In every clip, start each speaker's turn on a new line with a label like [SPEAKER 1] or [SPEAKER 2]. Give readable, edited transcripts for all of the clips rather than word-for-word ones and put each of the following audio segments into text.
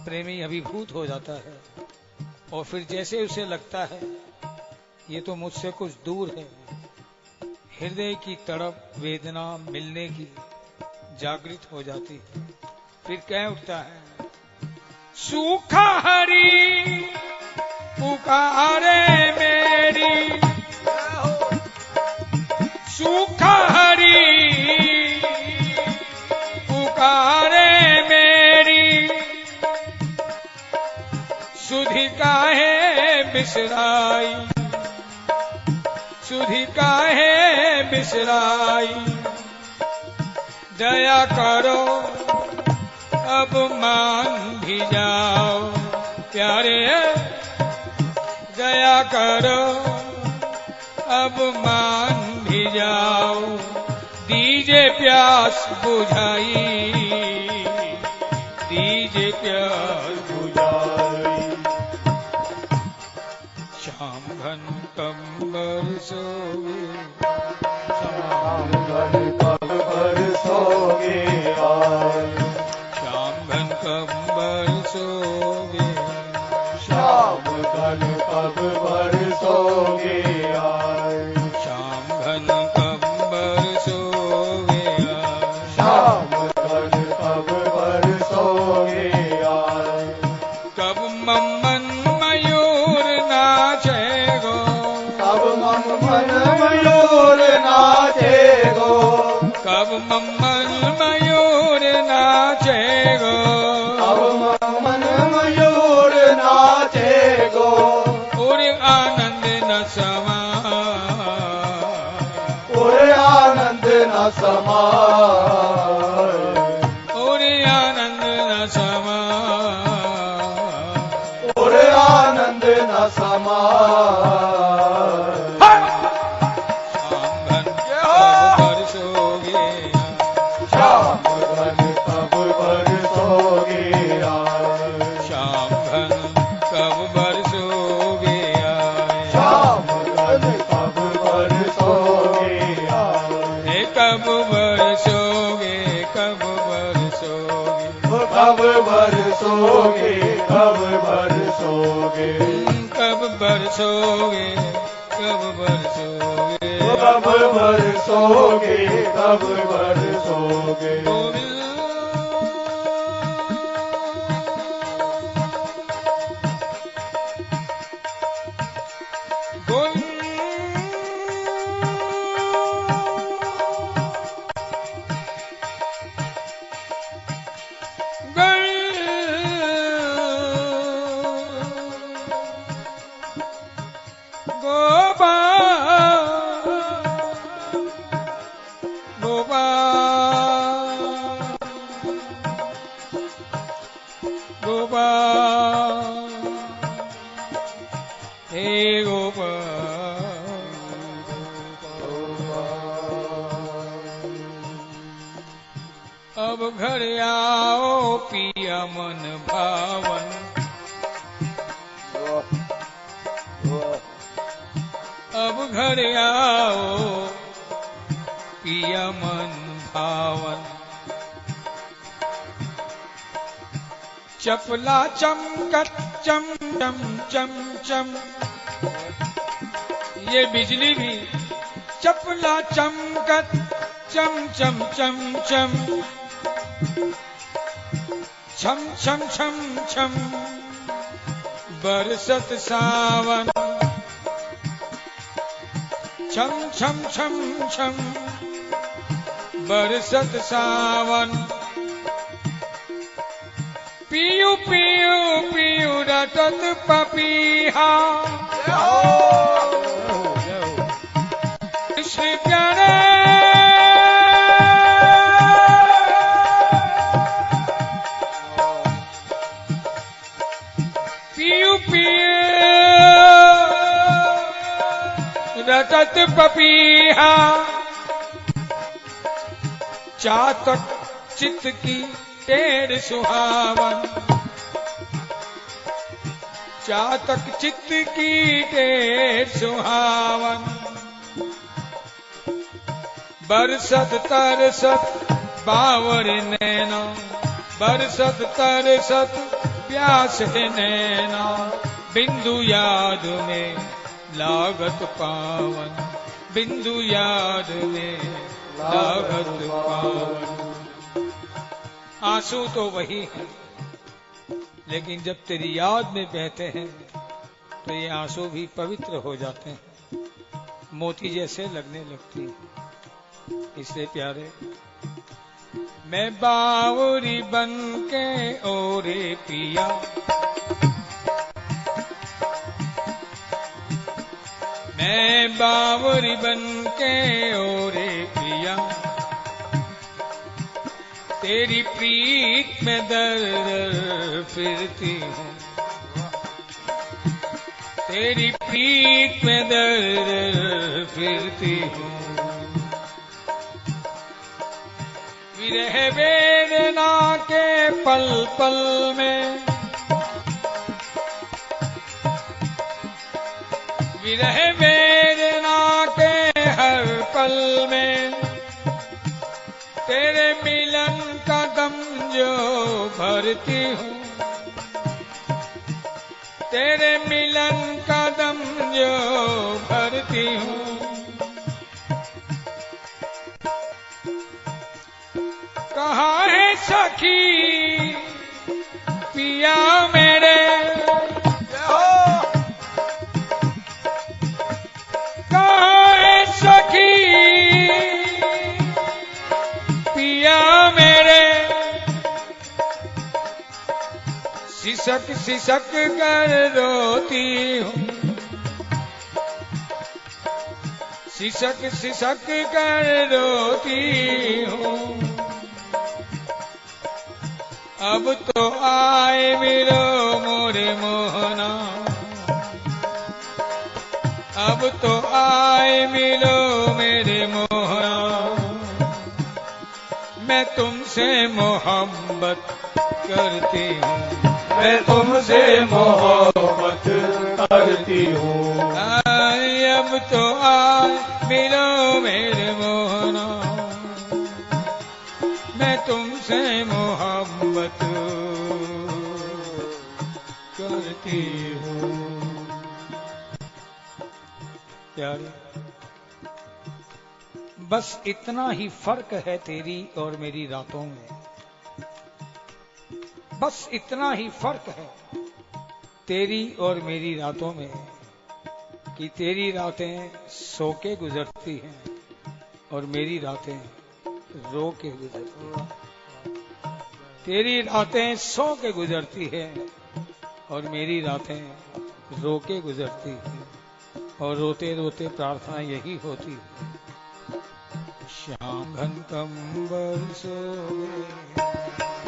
[SPEAKER 1] प्रेमी अभिभूत हो जाता है और फिर जैसे उसे लगता है ये तो मुझसे कुछ दूर है, हृदय की तड़प वेदना मिलने की जागृत हो जाती है। फिर कह उठता है, सूखा हरी पुकारे मेरी, सूखा हरी पुकारे मेरी, सुधि काहे बिसराई, सुधि काहे बिसराई, दया करो अब मान भी जाओ प्यारे, दया करो अब मान भी जाओ, दीजे प्यास बुझाई, दीजे प्यास बुझाई। शाम घन कब बरसोगे,
[SPEAKER 2] शाम घन कब बरसोगे आज,
[SPEAKER 1] शाम घन कब बरसोगे,
[SPEAKER 2] शाम घन कब बरसोगे आज,
[SPEAKER 1] शाम घन कब बरसोगे आज,
[SPEAKER 2] शाम घन कब बरसोगे आज,
[SPEAKER 1] कब मम्मन मयूर नाचेगो,
[SPEAKER 2] कब मन मयूर नाचेगो,
[SPEAKER 1] कब मम्मन मयूर नाचेगो,
[SPEAKER 2] कब मन मयूर नाचेगो,
[SPEAKER 1] और आनंद न समा,
[SPEAKER 2] और आनंद न समाए,
[SPEAKER 1] और आनंद न समा,
[SPEAKER 2] और आनंद न समाए।
[SPEAKER 1] शाम घन कब बरसोगे,
[SPEAKER 2] शाम घन कब बरसोगे,
[SPEAKER 1] शाम घन कब
[SPEAKER 2] बरसोगे,
[SPEAKER 1] हे कब बरसोगे, कब बरसोगे,
[SPEAKER 2] कब बरसोगे, कब बरसोगे,
[SPEAKER 1] कब बरसोगे, कब बरसोगे,
[SPEAKER 2] कब बरसोगे, कब बरसोगे।
[SPEAKER 1] अब घर आओ पिया मन भावन, अब घर आओ पिया मन भावन, चपला चमकत चम चम चम चम, ये बिजली भी चपला चमकत चम चम चम चम, छम छम छम छम बरसत सावन, छम छम छम छम बरसत सावन, पियू पियू पियू रटत पपीहा, कृष्ण प्यारे पियू पियू रटत पपीहा, चातक चित्त की टेढ़ सुहावन, चातक चित्त की टेढ़ सुहावन, बरसत तरसत बावर नैना, बरसत तरसत प्यास है नैना बिंदु याद में लागत पावन, बिंदु याद में लागत पावन। आंसू तो वही है, लेकिन जब तेरी याद में बहते हैं तो ये आंसू भी पवित्र हो जाते हैं, मोती जैसे लगने लगती है। इसलिए प्यारे, मैं बावरी बन के ओरे पिया, मैं बावरी बन के ओरे पिया, तेरी प्रीत में दर दर फिरती हूँ, तेरी प्रीत में दर दर फिरती हूँ। विरह वेदना के पल पल में, विरह वेदना के हर पल में, तेरे मिलन का दम जो भरती हूँ, तेरे मिलन का दम जो भरती हूँ। कहाँ है सखी पिया मेरे, कहाँ है सखी पिया मेरे, सिसक सिसक कर रोती हूँ, सिसक सिसक कर रोती हूँ। अब तो आए मिलो मोरे मोहना, अब तो आए मिलो मेरे मोहना, मैं तुमसे मोहब्बत करती हूँ,
[SPEAKER 2] मैं तुमसे मोहब्बत करती हूँ।
[SPEAKER 1] अब तो आए मिलो मेरे मोहना, मैं तुमसे मोहब्बत करती हूँ। प्यारे, बस इतना ही फर्क है तेरी और मेरी रातों में, बस इतना ही फर्क है तेरी और मेरी रातों में, कि तेरी रातें सो के गुजरती हैं और मेरी रातें रो के गुजरती हैं। तेरी रातें सो के गुजरती है और मेरी रातें रो के गुजरती है, और रोते रोते प्रार्थना यही होती है, श्याम घन कंबर सोए,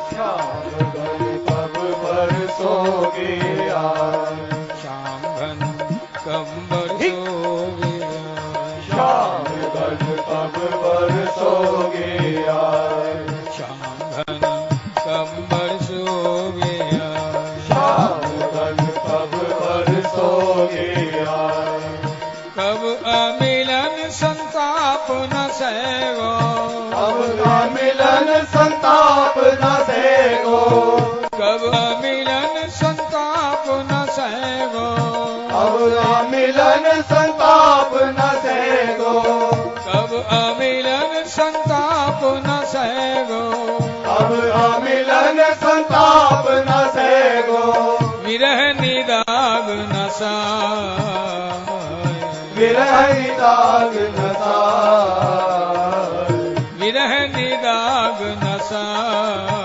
[SPEAKER 2] श्याम घन कब बरसोगे आज,
[SPEAKER 1] श्याम घन कंबर सोए,
[SPEAKER 2] श्याम घन कब बरसोगे आज,
[SPEAKER 1] श्याम घन कंबर सोए,
[SPEAKER 2] श्याम घन कब बरसोगे आज,
[SPEAKER 1] कब अमिलन संताप न सहेगो,
[SPEAKER 2] अब का मिलन संताप न सेगो,
[SPEAKER 1] कब अमिलन संताप न सहेगो,
[SPEAKER 2] अब का मिलन संताप न सेगो,
[SPEAKER 1] कब अमिलन संताप न सहेगो,
[SPEAKER 2] अब का मिलन संताप न सेगो,
[SPEAKER 1] विरह निदाग न साए,
[SPEAKER 2] विरह दाग न साए,
[SPEAKER 1] विरह निदाग न साए,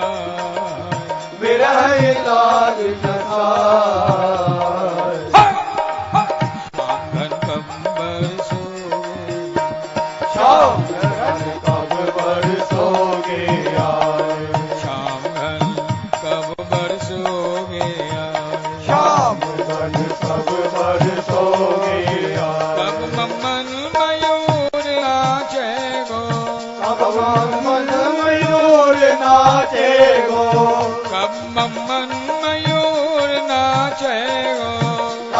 [SPEAKER 2] विरह दाग न साए,
[SPEAKER 1] घन कंबर सोए,
[SPEAKER 2] श्याम घन कब बरसोगे आज,
[SPEAKER 1] श्याम घन कब बरसोगे आज,
[SPEAKER 2] श्याम घन कब बरसोगे आज,
[SPEAKER 1] कब ममन मयूर नाचेगो,
[SPEAKER 2] अब मन मयूर नाचेगो,
[SPEAKER 1] कब ममन मयूर नाचेगो,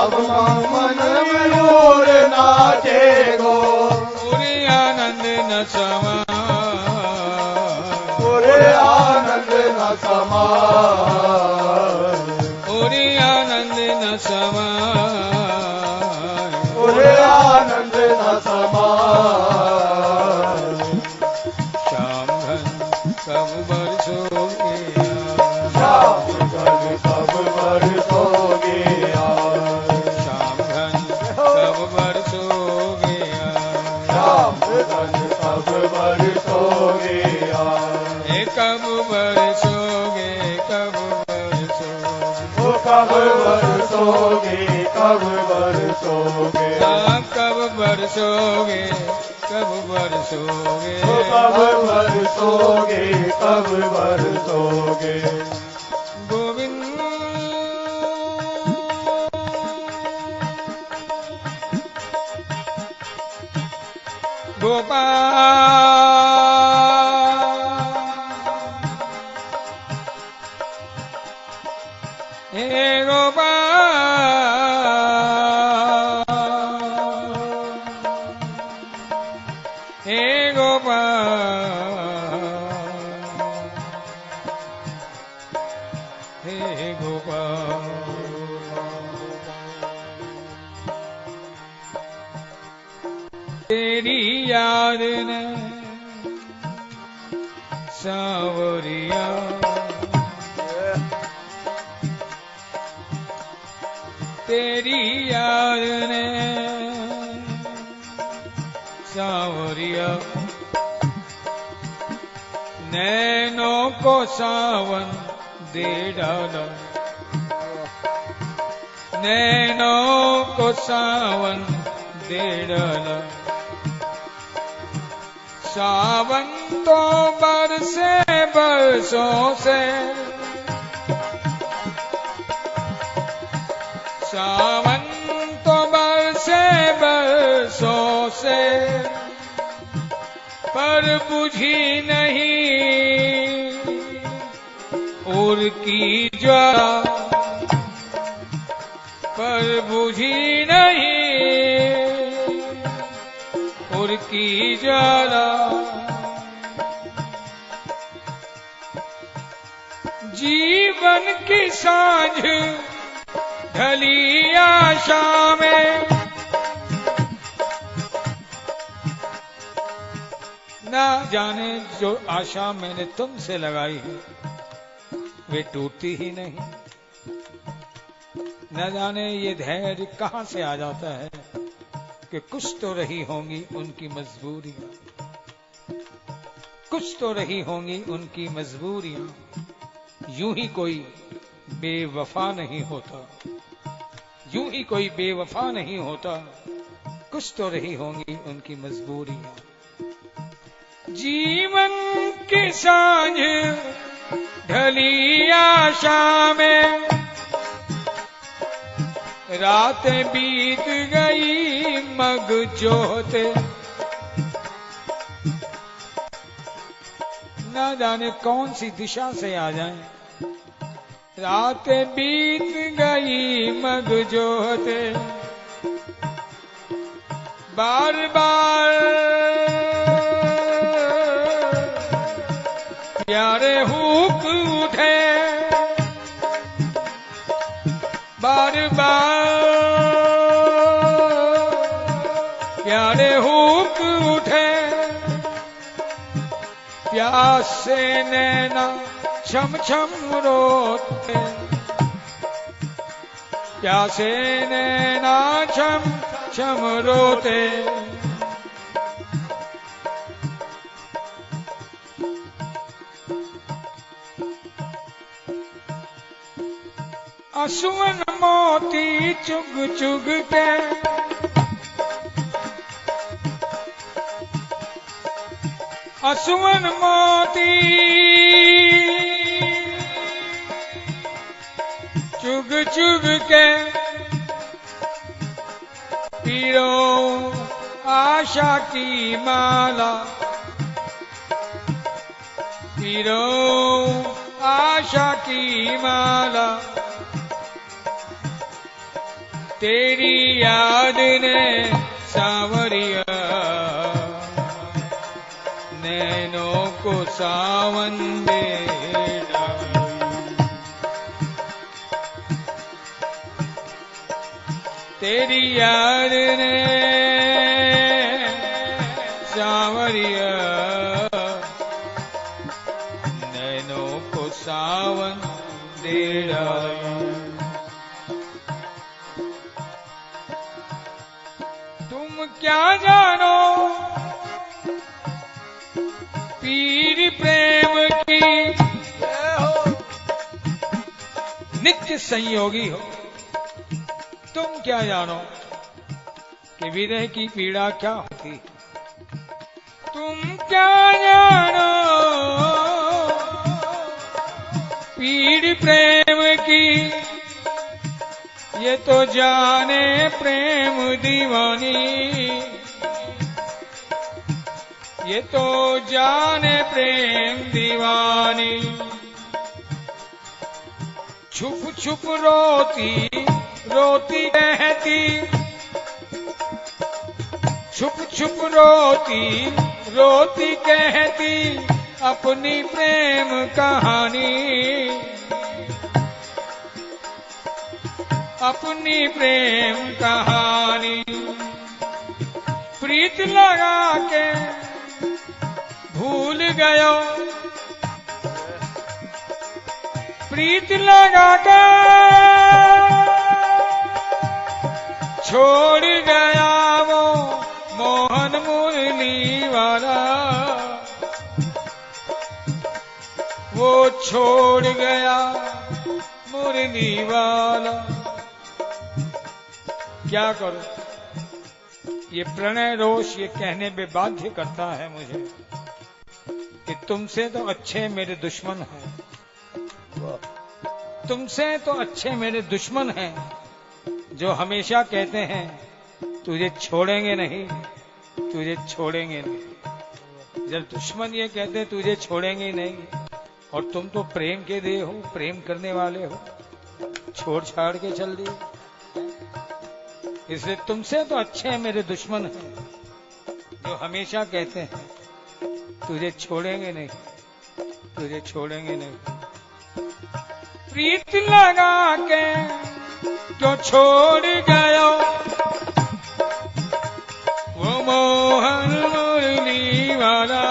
[SPEAKER 2] अब मन मयूर नाचेगो,
[SPEAKER 1] पूरी आनंद न समाए,
[SPEAKER 2] पूरे आनंद न समाए, कब बरसोगे कब बरसोगे
[SPEAKER 1] कब बरसोगे कब बरसोगे
[SPEAKER 2] कब बरसोगे कब बरसोगे
[SPEAKER 1] गोविंद गोपाल हे गोपाल हे गोपाल हे गोपाल तेरी याद ने सांवरिया तेरी याद ने सांवरिया नैनों को सावन दे डाला नैनों को सावन दे डाला सावन तो बरसे बरसों से सावन तो बरसे बरसों से पर बुझी नहीं और की ज्वाला पर बुझी नहीं और की ज्वाला जीवन की सांझ ढली आशा में ना जाने जो आशा मैंने तुमसे लगाई है वे टूटती ही नहीं न जाने ये धैर्य कहां से आ जाता है कि कुछ तो रही होंगी उनकी मजबूरियां कुछ तो रही होंगी उनकी मजबूरियां यूं ही कोई बेवफा नहीं होता यूं ही कोई बेवफा नहीं होता कुछ तो रही होंगी उनकी मजबूरियां जीवन की सांझ ढली आशा में रातें बीत गई मग जोते ना जाने कौन सी दिशा से आ जाएं रातें बीत गई मग जोते बार बार प्यारे हुक उठे बार बार प्यारे हुक उठे प्यास से नैना छम छम रोते प्यासे नैना छम छम रोते असुवन मोती चुग चुग के असुवन मोती चुग चुग के पीरो आशा की माला पीरो आशा की माला तेरी याद ने सांवरिया नैनों को सावन दे डाली तेरी याद ने सांवरिया नैनों को सावन दे डाली क्या जानो पीर प्रेम की नित्य संयोगी हो। तुम क्या जानो कि विरह की पीड़ा क्या होती। तुम क्या जानो पीड़ प्रेम की, ये तो जाने प्रेम दीवानी, ये तो जाने प्रेम दीवानी। छुप छुप रोती रोती कहती, छुप छुप रोती रोती कहती अपनी प्रेम कहानी, अपनी प्रेम कहानी। प्रीत लगा के भूल गयो, प्रीत लगा के छोड़ गया वो मोहन मुरली वाला, वो छोड़ गया मुरली वाला। क्या करूं, ये प्रणय रोष ये कहने पे बाध्य करता है मुझे कि तुमसे तो अच्छे मेरे दुश्मन हैं, तुमसे तो अच्छे मेरे दुश्मन हैं, जो हमेशा कहते हैं तुझे छोड़ेंगे नहीं, तुझे छोड़ेंगे नहीं। जब दुश्मन ये कहते तुझे छोड़ेंगे नहीं, और तुम तो प्रेम के दे हो, प्रेम करने वाले हो, छोड़ छाड़ के चल दिए। इसलिए तुमसे तो अच्छे मेरे दुश्मन हैं, जो हमेशा कहते हैं तुझे छोड़ेंगे नहीं, तुझे छोड़ेंगे नहीं। प्रीत लगा के क्यों छोड़ गयो वो मोहन मुरली वाला,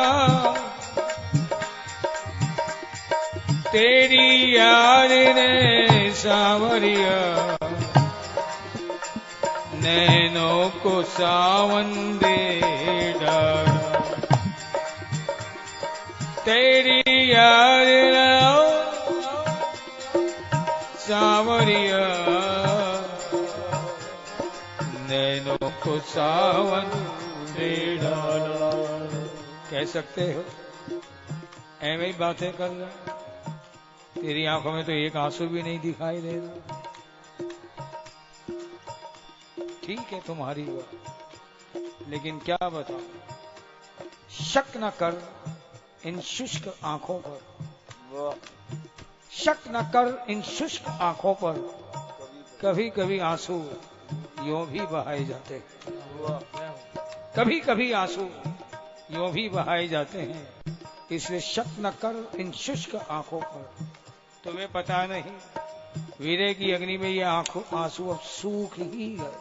[SPEAKER 1] तेरी याद ने सावरिया नैनों को सावन दे डाला, तेरी याद सावरिया नैनों को सावन दे डाला। कह सकते हो ऐਵੇਂ ही बातें कर रहा, तेरी आंखों में तो एक आंसू भी नहीं दिखाई दे रहा। ठीक है तुम्हारी बात, लेकिन क्या बताओ, शक न कर इन शुष्क आंखों पर, शक न कर इन शुष्क आंखों पर, कभी कभी आंसू यूं भी बहाए जाते हैं, कभी कभी आंसू यूं भी बहाए जाते हैं। इसलिए शक न कर इन शुष्क आंखों पर। तुम्हें पता नहीं वीरे की अग्नि में ये आंसू अब सूख ही गए।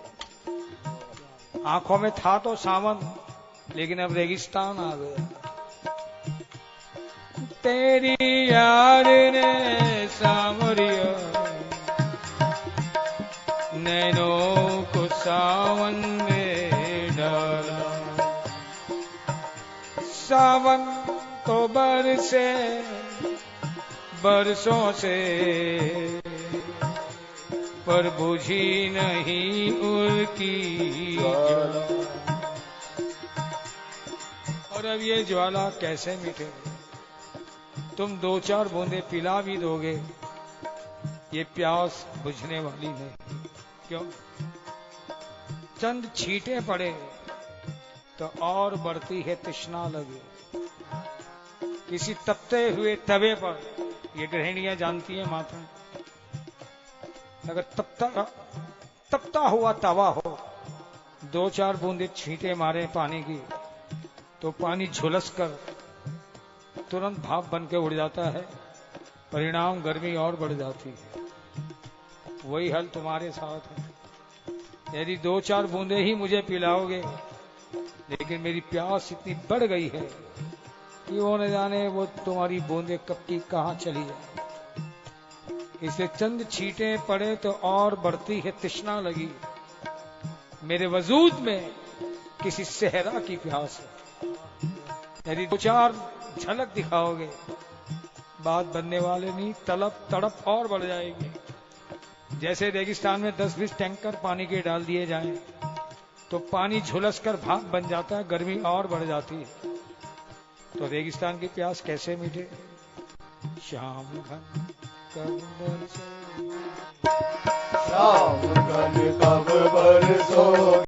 [SPEAKER 1] आंखों में था तो सावन, लेकिन अब रेगिस्तान आ गया। तेरी याद ने सावरिया नैनों को सावन में डाला, सावन तो बरसे बरसों से, पर बुझी नहीं उनकी ज्वाला। और अब ये ज्वाला कैसे मिटेगी? तुम 2-4 बूंदे पिला भी दोगे, ये प्यास बुझने वाली नहीं। क्यों? चंद छींटे पड़े तो और बढ़ती है तृष्णा लगी। किसी तपते हुए तवे पर, ये गृहिणियां जानती है माता, अगर तपता हुआ तवा हो, 2-4 बूंदे छींटे मारे पानी की, तो पानी झुलस कर तुरंत भाप बन के उड़ जाता है, परिणाम गर्मी और बढ़ जाती है। वही हल तुम्हारे साथ है। यदि 2-4 बूंदे ही मुझे पिलाओगे, लेकिन मेरी प्यास इतनी बढ़ गई है कि वो न जाने वो तुम्हारी बूंदे कब की कहां चली जाए। इसे चंद छींटे पड़े तो और बढ़ती है तृष्णा लगी। मेरे वजूद में किसी सेहरा की प्यास है। यदि 2-4 झलक दिखाओगे, बात बनने वाले नहीं, तड़प और बढ़ जाएगी। जैसे रेगिस्तान में 10-20 टैंकर पानी के डाल दिए जाएं तो पानी झुलस कर भाप बन जाता है, गर्मी और बढ़ जाती है। तो रेगिस्तान की प्यास कैसे मिटे? श्याम घन कब बरसोगे,
[SPEAKER 2] श्याम घन कब बरसोगे।